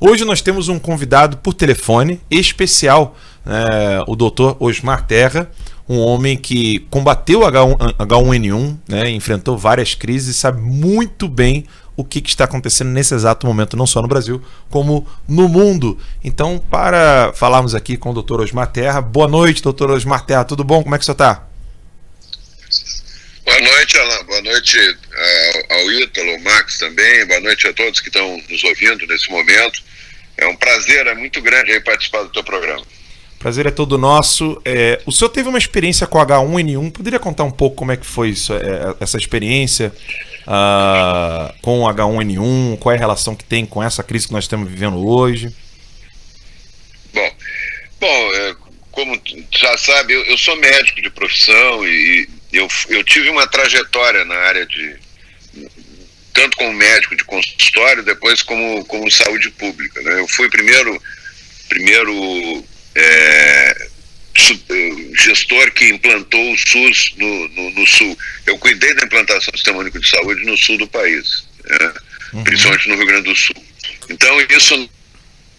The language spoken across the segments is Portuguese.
Hoje nós temos um convidado por telefone especial, o Dr. Osmar Terra, um homem que combateu H1N1, enfrentou várias crises e sabe muito bem o que está acontecendo nesse exato momento, não só no Brasil, como no mundo. Então, para falarmos aqui com o Dr. Osmar Terra, boa noite, Dr. Osmar Terra, tudo bom? Como é que você está? Boa noite, Alan. Boa noite ao Ítalo, ao Max também. Boa noite a todos que estão nos ouvindo nesse momento. É um prazer, é muito grande aí participar do teu programa. Prazer é todo nosso. O senhor teve uma experiência com H1N1. Poderia contar um pouco como é que foi isso, essa experiência com H1N1? Qual é a relação que tem com essa crise que nós estamos vivendo hoje? Bom, como tu já sabe, eu sou médico de profissão e eu tive uma trajetória na área tanto como médico de consultório, depois como saúde pública, né? Eu fui primeiro gestor que implantou o SUS no Sul. Eu cuidei da implantação do Sistema Único de Saúde no Sul do país, né? Principalmente no Rio Grande do Sul. Então, isso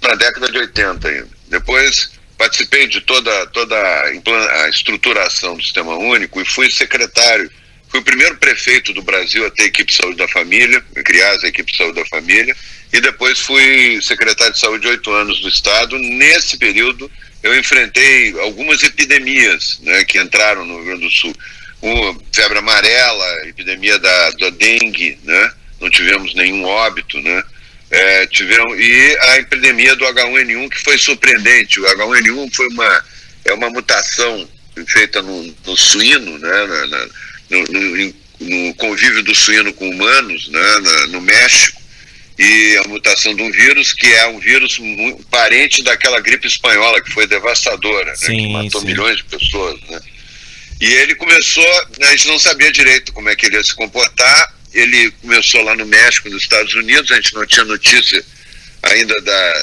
na década de 80 ainda. Depois participei de toda a estruturação do Sistema Único e fui o primeiro prefeito do Brasil a ter a equipe de saúde da família, criar a equipe de saúde da família, e depois fui secretário de saúde 8 anos do Estado. Nesse período, eu enfrentei algumas epidemias, né, que entraram no Rio Grande do Sul. Febre amarela, epidemia da dengue, né? Não tivemos nenhum óbito, né? E a epidemia do H1N1, que foi surpreendente. O H1N1 foi uma mutação feita no suíno, né? No convívio do suíno com humanos, né? No México, e a mutação de um vírus que é um vírus parente daquela gripe espanhola que foi devastadora, sim, né? Que matou sim. milhões de pessoas, né? E ele começou, a gente não sabia direito como é que ele ia se comportar. Ele começou lá no México, nos Estados Unidos, a gente não tinha notícia ainda,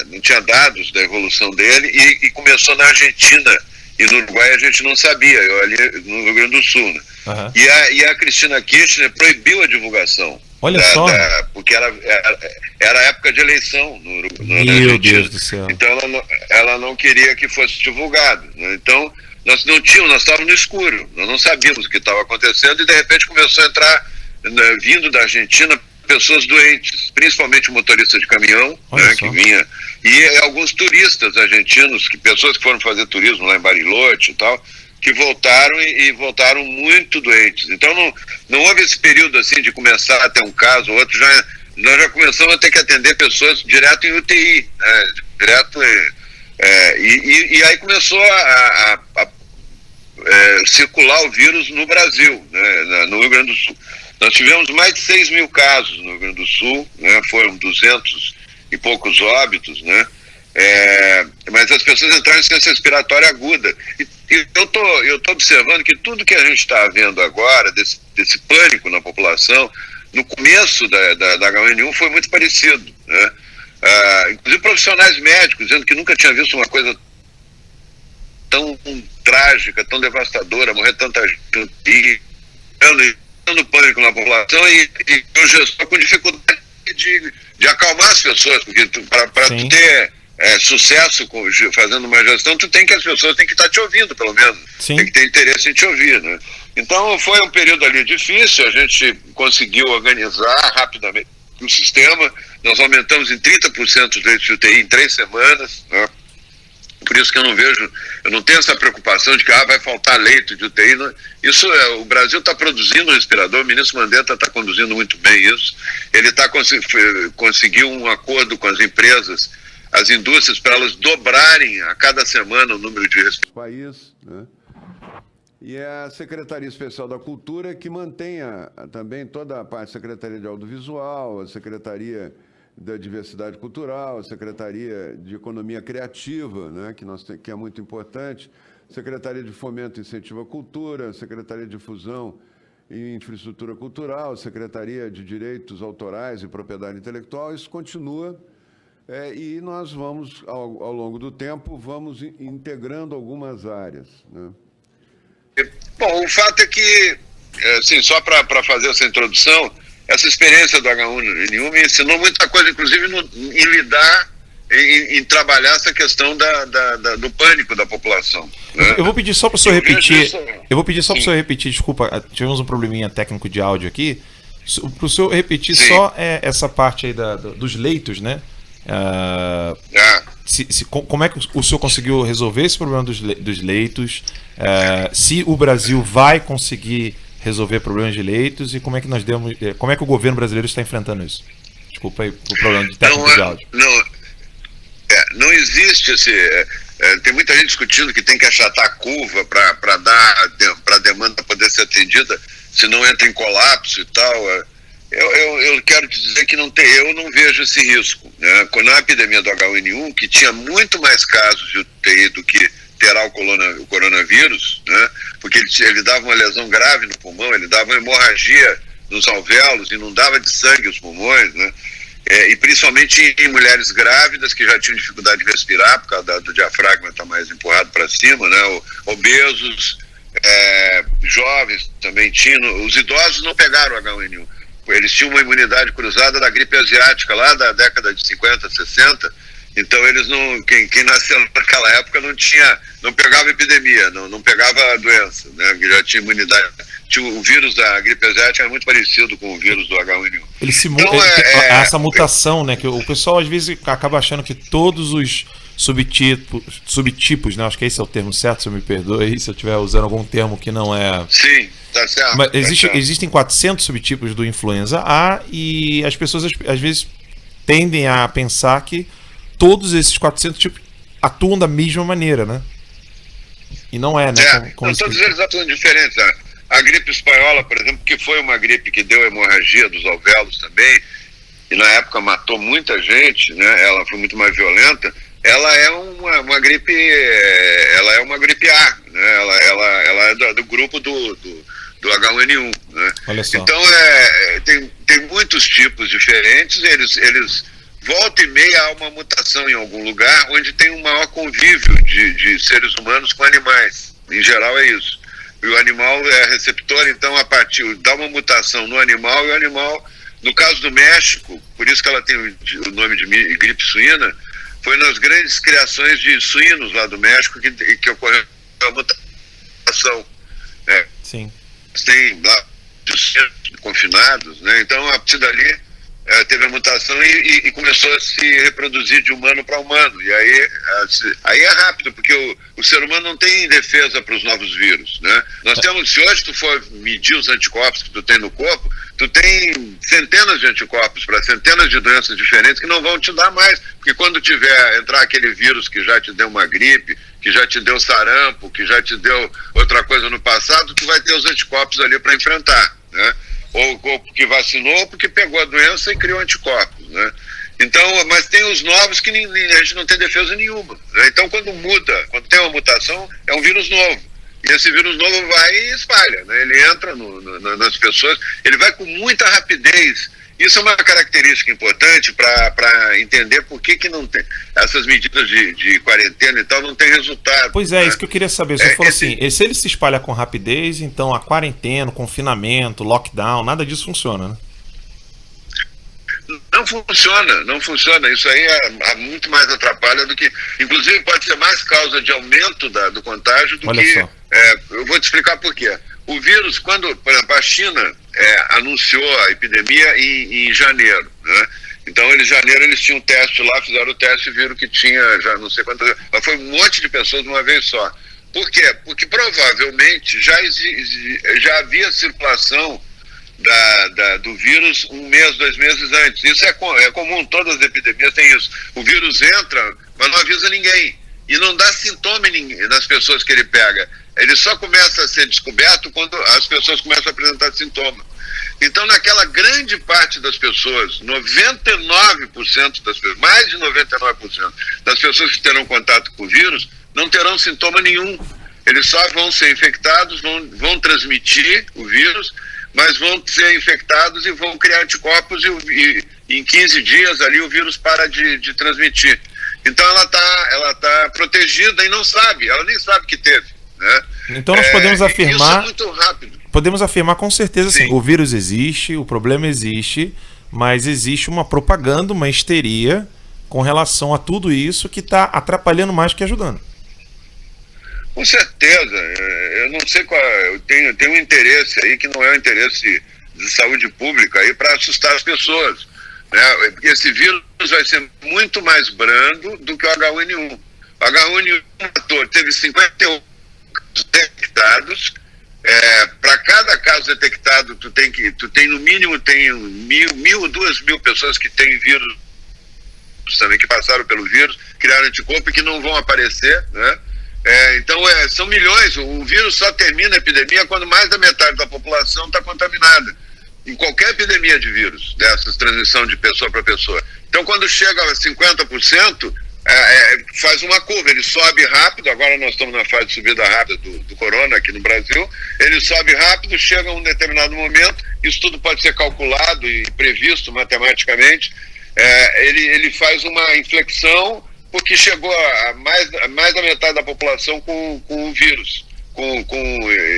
não tinha dados da evolução dele, e começou na Argentina e no Uruguai a gente não sabia, ali no Rio Grande do Sul, né? Uhum. E a Cristina Kirchner proibiu a divulgation. Olha só. Porque era época de eleição na Meu Argentina. Deus do céu. Então ela não queria que fosse divulgado, né? Então nós estávamos no escuro, nós não sabíamos o que estava acontecendo, e de repente começou a entrar, vindo da Argentina, pessoas doentes, principalmente motoristas de caminhão, né, que vinha, e alguns turistas argentinos, pessoas que foram fazer turismo lá em Bariloche e tal, que voltaram e voltaram muito doentes. Então não houve esse período assim de começar a ter um caso ou outro. Nós já começamos a ter que atender pessoas direto em UTI, né, e aí começou a circular o vírus no Brasil, né, no Rio Grande do Sul. Nós tivemos mais de 6 mil casos no Rio Grande do Sul, né, foram 200 e poucos óbitos, né, mas as pessoas entraram em ciência respiratória aguda. E eu tô observando que tudo que a gente está vendo agora, desse pânico na população, no começo da H1N1 foi muito parecido, né? Inclusive profissionais médicos dizendo que nunca tinha visto uma coisa tão trágica, tão devastadora, morrer tanta gente, dando pânico na população, e o gestor com dificuldade de acalmar as pessoas, porque para tu ter sucesso fazendo uma gestão, as pessoas têm que estar te ouvindo, pelo menos. Sim. Tem que ter interesse em te ouvir, né? Então foi um período ali difícil, a gente conseguiu organizar rapidamente o sistema, nós aumentamos em 30% os leitos de UTI em 3 semanas, né? Por isso que eu não tenho essa preocupação de que vai faltar leito de UTI. Não. O Brasil está produzindo respirador, o ministro Mandetta está conduzindo muito bem isso. Ele conseguiu um acordo com as empresas, as indústrias, para elas dobrarem a cada semana o número de respiradores. País, né? E é a Secretaria Especial da Cultura que mantém também toda a parte, Secretaria de Audiovisual, a Secretaria da Diversidade Cultural, a Secretaria de Economia Criativa, né, que é muito importante, Secretaria de Fomento e Incentivo à Cultura, Secretaria de Difusão e Infraestrutura Cultural, Secretaria de Direitos Autorais e Propriedade Intelectual. Isso continua, e nós vamos, ao longo do tempo, vamos integrando algumas áreas, né? Bom, o fato é que, assim, só para fazer essa introdução, essa experiência do H1N1 me ensinou muita coisa, inclusive em lidar em trabalhar essa questão do pânico da população. Né? Eu vou pedir só para o senhor repetir. Eu vou pedir só para o Sim. senhor repetir, desculpa, tivemos um probleminha técnico de áudio aqui. Para o senhor repetir Sim. só essa parte aí dos leitos, né? Como é que o senhor conseguiu resolver esse problema dos leitos? Se o Brasil vai conseguir resolver problemas de leitos e como é que como é que o governo brasileiro está enfrentando isso? Desculpa aí o problema de técnico de áudio. Não existe tem muita gente discutindo que tem que achatar a curva para a demanda poder ser atendida, senão entra em colapso e tal. Eu quero te dizer que eu não vejo esse risco. Né? Na epidemia do H1N1, que tinha muito mais casos de UTI do que terá o coronavírus, né? Porque ele dava uma lesão grave no pulmão, ele dava uma hemorragia nos alvéolos, inundava de sangue os pulmões, né? E principalmente em mulheres grávidas que já tinham dificuldade de respirar por causa do diafragma estar mais empurrado para cima, né? Obesos, jovens também tinham. Os idosos não pegaram o H1N1. Eles tinham uma imunidade cruzada da gripe asiática lá da década de 50, 60. Então eles não. Quem nasceu naquela época não pegava epidemia, não pegava a doença, né? Já tinha imunidade. O vírus da gripe asiática é muito parecido com o vírus do H1N1. Essa mutação, né? Que o pessoal às vezes acaba achando que todos os subtipos, né? Acho que esse é o termo certo, se eu me perdoe aí, se eu estiver usando algum termo que não é. Sim, tá certo. Mas existem 400 subtipos do influenza A e as pessoas às vezes tendem a pensar que todos esses 400 tipos atuam da mesma maneira, né? E não é, né? Todos eles atuam diferentes, né? A gripe espanhola, por exemplo, que foi uma gripe que deu hemorragia dos alvéolos também, e na época matou muita gente, né? Ela foi muito mais violenta. Ela é uma gripe, ela é uma gripe A, né? Ela é do grupo do H1N1, né? Olha só. Então tem muitos tipos diferentes. Eles volta e meia há uma mutação em algum lugar onde tem um maior convívio de seres humanos com animais. Em geral é isso. E o animal é receptor, então dá uma mutação no animal, e o animal, no caso do México, por isso que ela tem o nome de gripe suína, foi nas grandes criações de suínos lá do México que ocorreu a mutação. Né? Sim. Tem lá de suínos confinados, né? Então a partir dali teve a mutação e começou a se reproduzir de humano para humano. E aí é rápido, porque o ser humano não tem defesa para os novos vírus, né? Se hoje tu for medir os anticorpos que tu tem no corpo, tu tem centenas de anticorpos para centenas de doenças diferentes que não vão te dar mais, porque quando entrar aquele vírus que já te deu uma gripe, que já te deu sarampo, que já te deu outra coisa no passado, tu vai ter os anticorpos ali para enfrentar, né? Ou porque vacinou, ou porque pegou a doença e criou anticorpos, né? Então, mas tem os novos que a gente não tem defesa nenhuma, né? Então, quando tem uma mutação, é um vírus novo. E esse vírus novo vai e espalha, né? Ele entra nas pessoas, ele vai com muita rapidez. Isso é uma característica importante para entender por que não tem essas medidas de quarentena e tal, não tem resultado. Pois é, né? Isso que eu queria saber. Você falou assim, se ele se espalha com rapidez, então a quarentena, o confinamento, lockdown, nada disso funciona, né? Não funciona. Isso aí é muito mais atrapalha do que... Inclusive pode ser mais causa de aumento do contágio do Olha que... só. Eu vou te explicar por quê. O vírus, quando, por exemplo, a China anunciou a epidemia em janeiro, né? Então, em janeiro eles tinham um teste lá, fizeram o teste e viram que tinha já não sei quantas... Mas foi um monte de pessoas de uma vez só. Por quê? Porque provavelmente já havia circulação do vírus 1 mês, 2 meses antes. Isso é comum, todas as epidemias têm isso. O vírus entra, mas não avisa ninguém. E não dá sintoma nas pessoas que ele pega. Ele só começa a ser descoberto quando as pessoas começam a apresentar sintoma. Então, naquela grande parte das pessoas, 99% das pessoas, mais de 99% das pessoas que terão contato com o vírus, não terão sintoma nenhum. Eles só vão ser infectados, vão transmitir o vírus, mas vão ser infectados e vão criar anticorpos e em 15 dias ali o vírus para de transmitir. Então ela tá protegida e não sabe, ela nem sabe que teve, né? Então nós podemos afirmar... Isso é muito rápido. Podemos afirmar com certeza assim, Sim. O vírus existe, o problema existe, mas existe uma propaganda, uma histeria com relação a tudo isso que está atrapalhando mais que ajudando. Com certeza. Eu não sei qual. Eu tenho um interesse aí que não é um interesse de saúde pública aí para assustar as pessoas, né? Porque esse vírus vai ser muito mais brando do que o H1N1. O H1N1 teve 51 detectados. Para cada caso detectado, tu tem no mínimo 1.000 ou 2.000 pessoas que têm vírus também, que passaram pelo vírus, criaram anticorpo e que não vão aparecer, né? Então são milhões. O vírus só termina a epidemia quando mais da metade da população está contaminada. Em qualquer epidemia de vírus, dessas transição de pessoa para pessoa. Então, quando chega a 50%, faz uma curva, ele sobe rápido. Agora nós estamos na fase de subida rápida do corona aqui no Brasil. Ele sobe rápido, chega a um determinado momento, isso tudo pode ser calculado e previsto matematicamente. Ele faz uma inflexão, porque chegou a mais da metade da população com o vírus,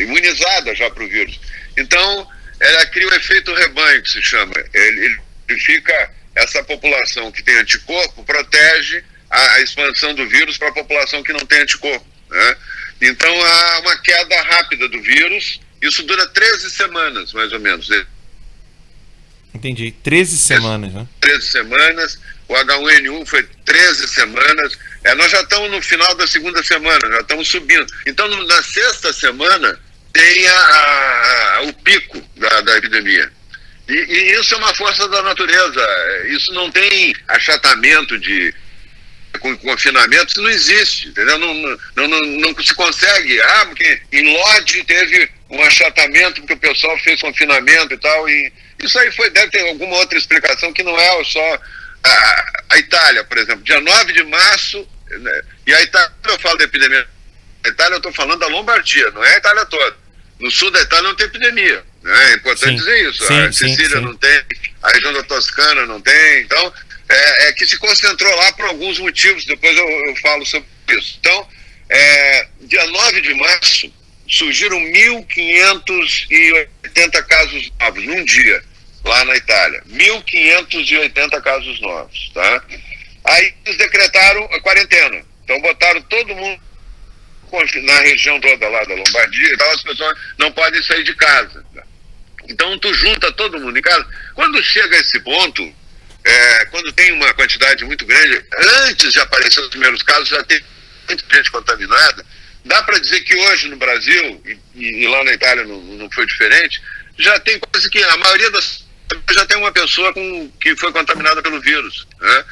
imunizada já para o vírus. Então, ela cria o efeito rebanho, que se chama. Ele fica, essa população que tem anticorpo protege a expansão do vírus para a população que não tem anticorpo, né? Então, há uma queda rápida do vírus. Isso dura 13 semanas, mais ou menos. Entendi. 13 semanas, né? 13 semanas. O H1N1 foi 13 semanas. Nós já estamos no final da segunda semana, já estamos subindo. Então, na sexta semana, tem o pico da epidemia. E isso é uma força da natureza. Isso não tem achatamento com confinamento, isso não existe, entendeu? Não se consegue. Porque em Lodge teve um achatamento porque o pessoal fez confinamento e tal. E isso aí deve ter alguma outra explicação que não é só a Itália, por exemplo. Dia 9 de março, né? E a Itália, quando eu falo da epidemia da Itália, eu estou falando da Lombardia, não é a Itália toda. No sul da Itália não tem epidemia, né? É importante dizer isso. A Sicília não tem, a região da Toscana não tem. Então, que se concentrou lá por alguns motivos, depois eu falo sobre isso. Então, dia 9 de março, surgiram 1.580 casos novos num dia, lá na Itália. 1.580 casos novos, tá? Aí eles decretaram a quarentena. Então, botaram todo mundo na região toda lá da Lombardia, então as pessoas não podem sair de casa. Então, tu junta todo mundo em casa. Quando chega a esse ponto, quando tem uma quantidade muito grande, antes de aparecer os primeiros casos, já tem muita gente contaminada. Dá para dizer que hoje no Brasil, e lá na Itália não foi diferente, já tem quase que a maioria das já tem uma pessoa que foi contaminada pelo vírus, né?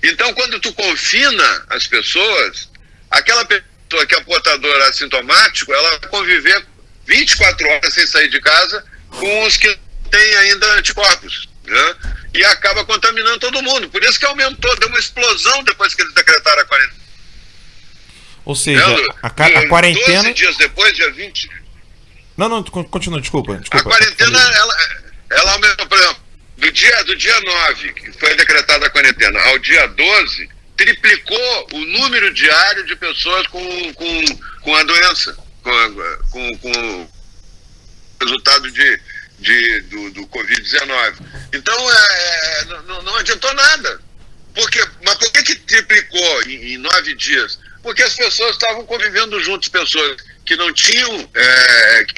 Então, quando tu confina as pessoas, aquela pessoa que é portadora assintomático, ela vai conviver 24 horas sem sair de casa com os que têm ainda anticorpos, né? E acaba contaminando todo mundo. Por isso que aumentou, deu uma explosão depois que eles decretaram a quarentena. Ou seja, a quarentena... 12 dias depois, dia 20... Não, continua, desculpa. A quarentena, ela aumentou, por exemplo, do dia 9, que foi decretada a quarentena, ao dia 12, triplicou o número diário de pessoas com a doença, com resultado do Covid-19. Então, não adiantou nada. Mas por que triplicou em 9 dias? Porque as pessoas estavam convivendo juntos, pessoas que não tinham,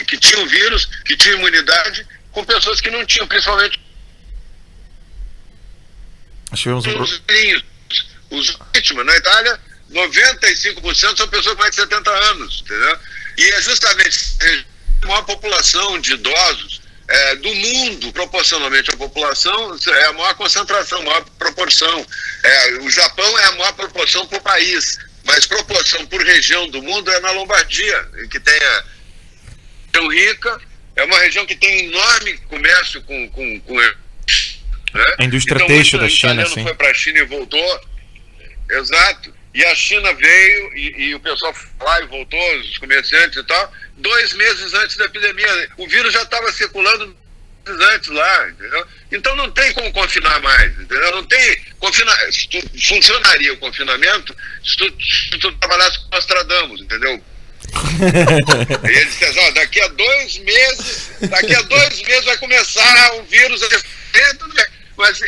que tinham vírus, que tinham imunidade, com pessoas que não tinham, principalmente os vítimas. Na Itália, 95% são pessoas com mais de 70 anos, entendeu? E é justamente a maior população de idosos do mundo, proporcionalmente à população, é a maior concentração, a maior proporção. O Japão é a maior proporção por país, mas proporção por região do mundo é na Lombardia, que tem a região rica, é uma região que tem enorme comércio com né? A indústria então, têxtil da China, sim. Foi para a China e voltou, exato. E a China veio e o pessoal foi lá e voltou, os comerciantes e tal, 2 meses antes da epidemia. O vírus já estava circulando antes lá, entendeu? Então não tem como confinar mais, entendeu? Não tem funcionaria o confinamento se tu trabalhasse com Nostradamus, entendeu? E ele disse assim, daqui a 2 meses vai começar o vírus a mas